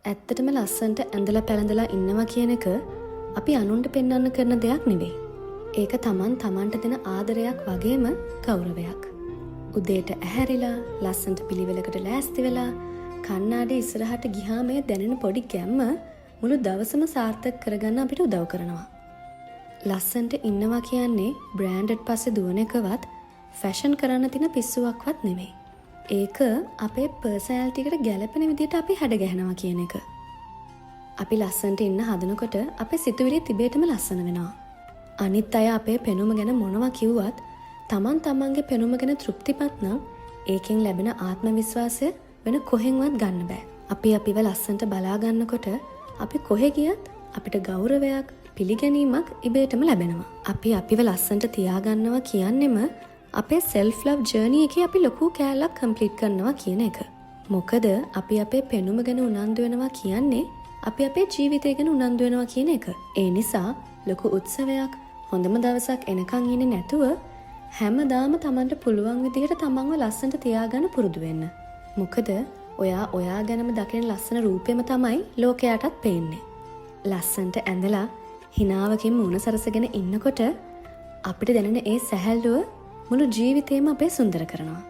ඇත්තටම ලස්සන්ට ඇඳලා පැළඳලා ඉන්නවා කියන එක අපි අනුන්ට පෙන්වන්න කරන දෙයක් නෙවෙයි. ඒක තමන්ට දෙන ආදරයක් වගේම ගෞරවයක්. උදේට ඇහැරිලා ලස්සන්ට පිළිවෙලකට ලෑස්ති වෙලා කණ්ණාඩි ඉස්සරහට ගියාම මේ දැනෙන පොඩි ගැම්ම මුළු දවසම සාර්ථක කරගන්න අපිට උදව් කරනවා. ලස්සන්ට ඉන්නවා කියන්නේ බ්‍රෑන්ඩඩ් පස්සේ දුවන එකවත් ෆැෂන් කරන්න තියෙන පිස්සුවක්වත් නෙවෙයි. ඒක අපේ පර්සනැලිටි එකට ගැලපෙන විදිහට අපි හැඩ ගැහෙනවා කියන එක. අපි ලස්සන්ට ඉන්න හදනකොට අපේ සිතුවිලි තිබේටම ලස්සන වෙනවා. අනිත් අය අපේ පෙනුම ගැන මොනවා කිව්වත් තමන්ගේ පෙනුම ගැන තෘප්තිමත් නම් ඒකෙන් ලැබෙන ආත්ම විශ්වාසය වෙන කොහෙන්වත් ගන්න බෑ. අපි අපිව ලස්සන්ට බලා ගන්නකොට අපි කොහෙ ගියත් අපිට ගෞරවයක් පිළිගැනීමක් ඉබේටම ලැබෙනවා. අපි අපිව ලස්සන්ට තියාගන්නවා කියන්නෙම අපේ self love journey එකේ අපි ලොකු කෑල්ලක් complete කරනවා කියන එක. මොකද අපි අපේ පෙනුම ගැන උනන්දු වෙනවා කියන්නේ අපි අපේ ජීවිතය ගැන උනන්දු වෙනවා කියන එක. ඒ නිසා ලොකු උත්සවයක් හොඳම දවසක් එනකන් ඉන්නේ නැතුව හැමදාම Tamanට පුළුවන් විදිහට Tamanව ලස්සනට තියාගන්න පුරුදු වෙන්න. මොකද ඔයා ගැනම දකින ලස්සන රූපෙම තමයි ලෝකයටත් පේන්නේ. ලස්සනට ඇඳලා හිනාවකින් මුණ සරසගෙන ඉන්නකොට අපිට දැනෙන ඒ සැහැල්ලුව මුළු ජීවිතේම අපේ සුන්දර කරනවා.